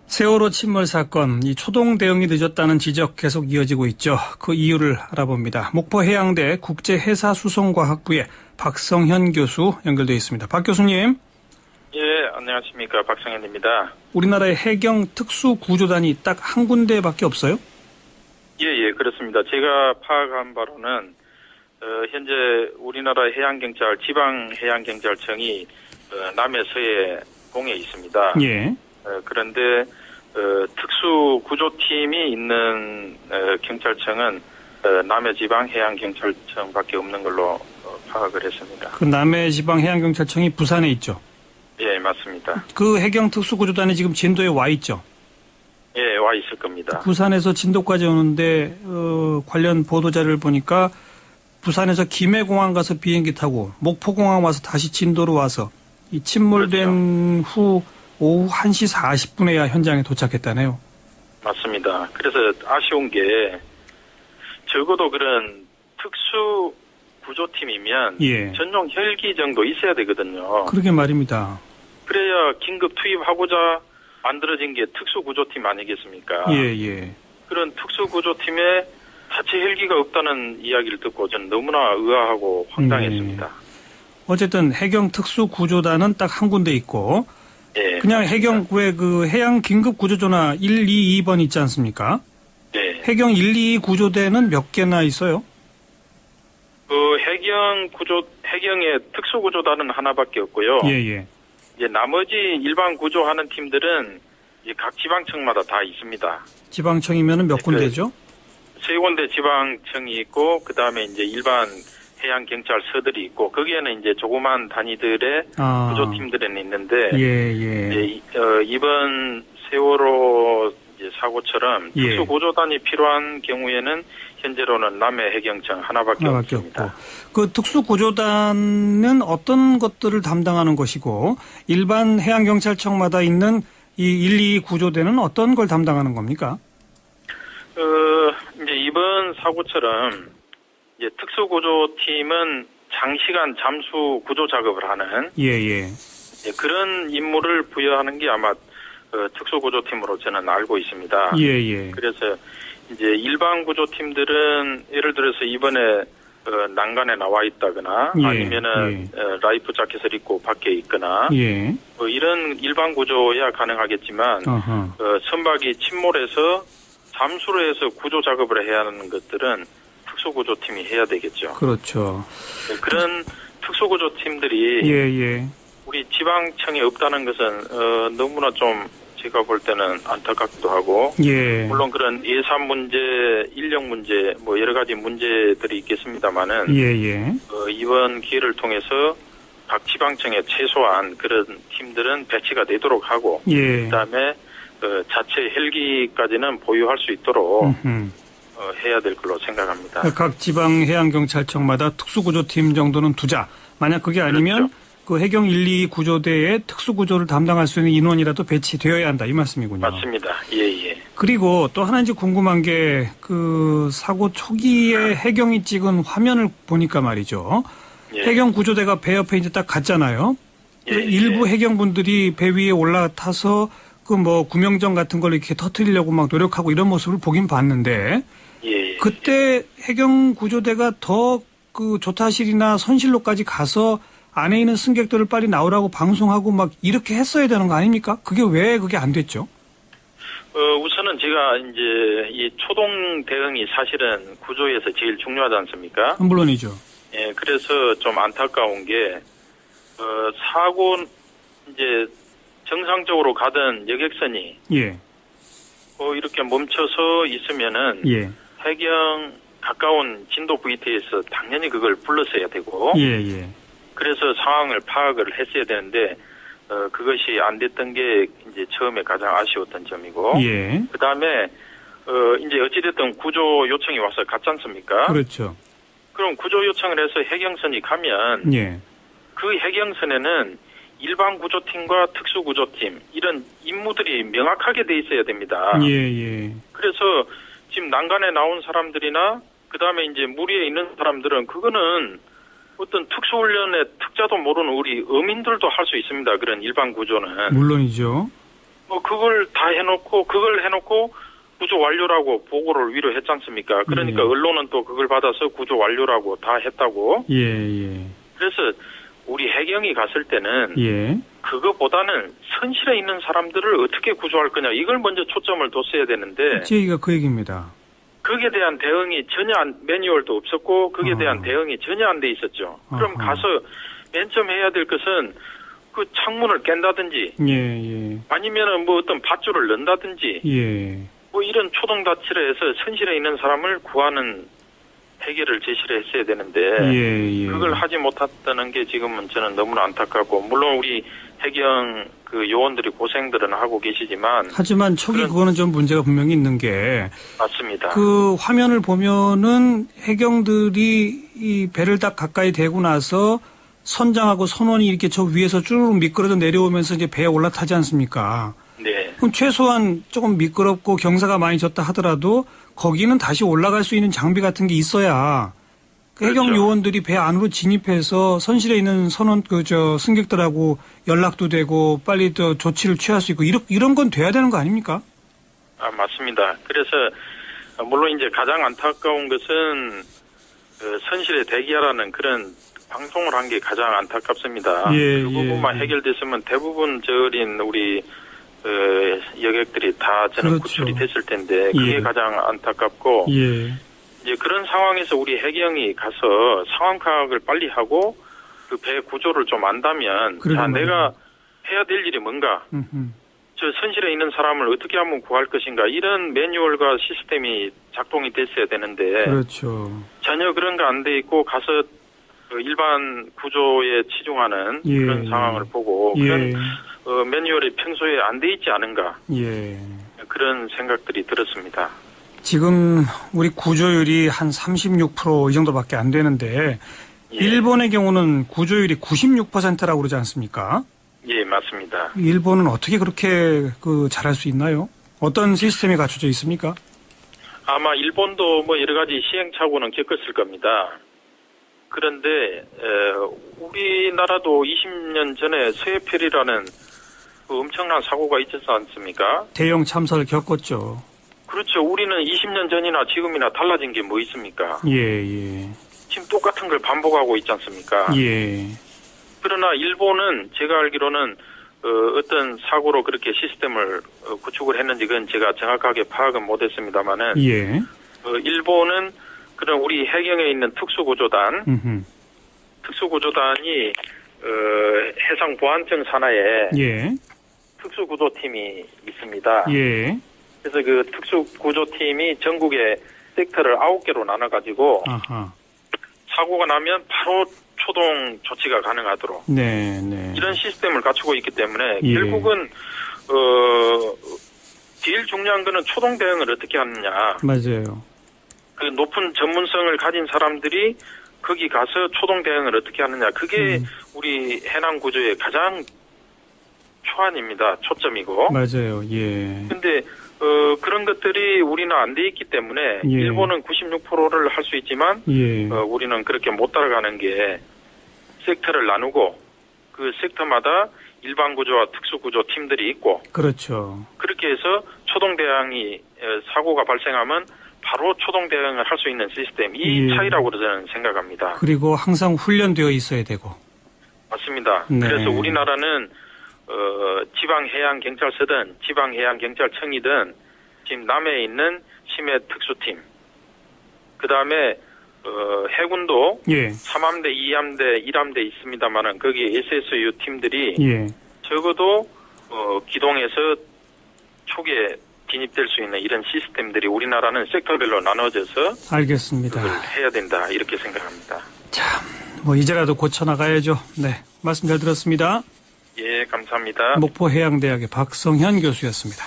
세월호 침몰 사건, 이 초동 대응이 늦었다는 지적 계속 이어지고 있죠. 그 이유를 알아봅니다. 목포해양대 국제해사수송과학부의 박성현 교수 연결되어 있습니다. 박 교수님. 예, 안녕하십니까. 박성현입니다. 우리나라의 해경 특수구조단이 딱 한 군데밖에 없어요? 예, 그렇습니다. 제가 파악한 바로는 현재 우리나라 해양경찰, 지방해양경찰청이 남해 서해 공에 있습니다. 예. 그런데 특수구조팀이 있는 경찰청은 남해지방해양경찰청밖에 없는 걸로 파악을 했습니다. 그 남해지방해양경찰청이 부산에 있죠? 예, 맞습니다. 그 해경 특수구조단이 지금 진도에 와 있죠? 예, 와 있을 겁니다. 부산에서 진도까지 오는데 관련 보도자료를 보니까 부산에서 김해공항 가서 비행기 타고 목포공항 와서 다시 진도로 와서 이 침몰된 그렇죠. 후 오후 1시 40분에야 현장에 도착했다네요. 맞습니다. 그래서 아쉬운 게 적어도 그런 특수구조팀이면 예. 전용 헬기 정도 있어야 되거든요. 그러게 말입니다. 그래야 긴급 투입하고자 만들어진 게 특수구조팀 아니겠습니까? 예. 그런 특수구조팀에 자체 헬기가 없다는 이야기를 듣고 저는 너무나 의아하고 황당했습니다. 어쨌든 해경 특수구조단은 딱 한 군데 있고 예, 그냥 해경 왜 그 해양 긴급 구조조나 122번 있지 않습니까? 네. 해경 122 구조대는 몇 개나 있어요? 그 해경의 특수구조단은 하나밖에 없고요. 예. 이제 나머지 일반 구조하는 팀들은 이제 각 지방청마다 다 있습니다. 지방청이면은 몇 군데죠? 세 군데 지방청이 있고 그 다음에 이제 일반 해양 경찰서들이 있고 거기에는 이제 조그만 단위들의 구조팀들은 있는데 예. 이번 세월호 이제 사고처럼 예. 특수구조단이 필요한 경우에는 현재로는 남해해경청 하나밖에 없습니다. 없고. 그 특수구조단은 어떤 것들을 담당하는 것이고 일반 해양경찰청마다 있는 이 122 구조대는 어떤 걸 담당하는 겁니까? 이제 이번 사고처럼 이제 특수구조팀은 장시간 잠수 구조 작업을 하는 예. 그런 임무를 부여하는 게 아마 특수구조팀으로 저는 알고 있습니다. 예. 그래서 이제 일반 구조팀들은 예를 들어서 이번에 난간에 나와 있다거나 아니면은 라이프 자켓을 입고 밖에 있거나 이런 일반 구조야 가능하겠지만 선박이 침몰해서 잠수를 해서 구조 작업을 해야 하는 것들은 특수구조팀이 해야 되겠죠. 그렇죠. 그런 특수구조팀들이 우리 지방청에 없다는 것은 너무나 좀 제가 볼 때는 안타깝기도 하고 물론 그런 예산 문제, 인력 문제 뭐 여러 가지 문제들이 있겠습니다만은 이번 기회를 통해서 각 지방청에 최소한 그런 팀들은 배치가 되도록 하고 그다음에 자체 헬기까지는 보유할 수 있도록 해야 될 걸로 생각합니다. 각 지방해양경찰청마다 특수구조팀 정도는 두자. 만약 그게 아니면 그 해경 122 구조대에 특수구조를 담당할 수 있는 인원이라도 배치되어야 한다. 이 말씀이군요. 맞습니다. 예. 그리고 또 하나 이제 궁금한 게 그 사고 초기에 해경이 찍은 화면을 보니까 말이죠. 해경 구조대가 배 옆에 이제 딱 갔잖아요. 일부 해경분들이 배 위에 올라타서 그 뭐 구명정 같은 걸 이렇게 터뜨리려고 막 노력하고 이런 모습을 보긴 봤는데 그때 해경 구조대가 더 그 조타실이나 선실로까지 가서 안에 있는 승객들을 빨리 나오라고 방송하고 막 이렇게 했어야 되는 거 아닙니까? 그게 왜 그게 안 됐죠? 우선은 제가 이제 이 초동 대응이 사실은 구조에서 제일 중요하지 않습니까? 물론이죠. 예, 그래서 좀 안타까운 게 사고 이제 정상적으로 가던 여객선이 이렇게 멈춰서 있으면은 해경 가까운 진도 VT에서 당연히 그걸 불렀어야 되고 그래서 상황을 파악을 했어야 되는데 그것이 안 됐던 게 이제 처음에 가장 아쉬웠던 점이고 그다음에 이제 어찌됐든 구조 요청이 와서 갔지 않습니까? 그렇죠. 그럼 구조 요청을 해서 해경선이 가면 그 해경선에는 일반 구조팀과 특수구조팀 이런 임무들이 명확하게 돼 있어야 됩니다. 그래서 지금 난간에 나온 사람들이나 그다음에 이제 물 위에 있는 사람들은 그거는 어떤 특수훈련의 특자도 모르는 우리 어민들도 할 수 있습니다. 그런 일반 구조는. 물론이죠. 그걸 다 해놓고 구조 완료라고 보고를 위로 했지 않습니까? 그러니까 언론은 또 그걸 받아서 구조 완료라고 다 했다고. 예. 그래서 우리 해경이 갔을 때는 그거보다는 선실에 있는 사람들을 어떻게 구조할 거냐 이걸 먼저 초점을 뒀어야 되는데 제 얘기가 그 얘기입니다. 거기에 대한 대응이 전혀 매뉴얼도 없었고 거기에 대한 대응이 전혀 안 돼 있었죠. 그럼 가서 맨 처음 해야 될 것은 그 창문을 깬다든지 아니면은 뭐 어떤 밧줄을 넣는다든지 뭐 이런 초동다치를 해서 선실에 있는 사람을 구하는 해결을 제시를 했어야 되는데 그걸 하지 못했다는 게 지금은 저는 너무나 안타깝고 물론 우리 해경 그 요원들이 고생들은 하고 계시지만 하지만 초기 그거는 좀 문제가 분명히 있는 게 맞습니다. 그 화면을 보면은 해경들이 이 배를 딱 가까이 대고 나서 선장하고 선원이 이렇게 저 위에서 쭈르륵 미끄러져 내려오면서 이제 배에 올라타지 않습니까? 네. 그럼 최소한 조금 미끄럽고 경사가 많이 졌다 하더라도 거기는 다시 올라갈 수 있는 장비 같은 게 있어야 그 해경 그렇죠. 요원들이 배 안으로 진입해서 선실에 있는 선원 승객들하고 연락도 되고 빨리 또 조치를 취할 수 있고 이런 건 돼야 되는 거 아닙니까? 맞습니다. 그래서 물론 이제 가장 안타까운 것은 그 선실에 대기하라는 그런 방송을 한 게 가장 안타깝습니다. 그 부분만 해결됐으면 대부분 저 어린 우리 여객들이 다 저는 구출이 됐을 텐데 그게 가장 안타깝고 이제 그런 상황에서 우리 해경이 가서 상황 파악을 빨리 하고 그 배 구조를 좀 안다면 자 내가 해야 될 일이 뭔가 저 선실에 있는 사람을 어떻게 하면 구할 것인가 이런 매뉴얼과 시스템이 작동이 됐어야 되는데 전혀 그런 거 안 돼 있고 가서 일반 구조에 치중하는 그런 상황을 보고 그런 매뉴얼이 평소에 안 돼 있지 않은가 그런 생각들이 들었습니다. 지금 우리 구조율이 한 36% 이 정도밖에 안 되는데 일본의 경우는 구조율이 96%라고 그러지 않습니까? 예, 맞습니다. 일본은 어떻게 그렇게 잘할 수 있나요? 어떤 시스템이 갖춰져 있습니까? 아마 일본도 뭐 여러 가지 시행착오는 겪었을 겁니다. 그런데 우리나라도 20년 전에 서해페리라는 그 엄청난 사고가 있었지 않습니까? 대형 참사를 겪었죠. 그렇죠. 우리는 20년 전이나 지금이나 달라진 게 뭐 있습니까? 지금 똑같은 걸 반복하고 있지 않습니까? 그러나 일본은 제가 알기로는 어떤 사고로 그렇게 시스템을 구축을 했는지 그건 제가 정확하게 파악은 못했습니다만은 일본은 그런 우리 해경에 있는 특수구조단이 해상보안청 산하에 특수구조팀이 있습니다. 그래서 그 특수구조팀이 전국에 섹터를 9개로 나눠가지고 사고가 나면 바로 초동 조치가 가능하도록 이런 시스템을 갖추고 있기 때문에 결국은 제일 중요한 거는 초동 대응을 어떻게 하느냐. 맞아요. 그 높은 전문성을 가진 사람들이 거기 가서 초동 대응을 어떻게 하느냐. 그게 우리 해남 구조의 가장 초안입니다. 초점이고. 맞아요. 근데 그런 것들이 우리는 안 돼 있기 때문에 일본은 96%를 할 수 있지만 우리는 그렇게 못 따라가는 게 섹터를 나누고 그 섹터마다 일반 구조와 특수 구조 팀들이 있고 그렇게 해서 초동 대응이 사고가 발생하면 바로 초동 대응을 할 수 있는 시스템 이 차이라고 저는 생각합니다. 그리고 항상 훈련되어 있어야 되고. 맞습니다. 그래서 우리나라는 지방해양경찰서든 지방해양경찰청이든 지금 남해에 있는 심해 특수팀 그다음에 해군도 3함대, 2함대, 1함대 있습니다만은 거기 SSU 팀들이 적어도 기동해서 초기에 진입될 수 있는 이런 시스템들이 우리나라는 섹터별로 나눠져서 알겠습니다. 그걸 해야 된다 이렇게 생각합니다. 참, 뭐 이제라도 고쳐나가야죠. 네, 말씀 잘 들었습니다. 예, 감사합니다. 목포해양대학의 박성현 교수였습니다.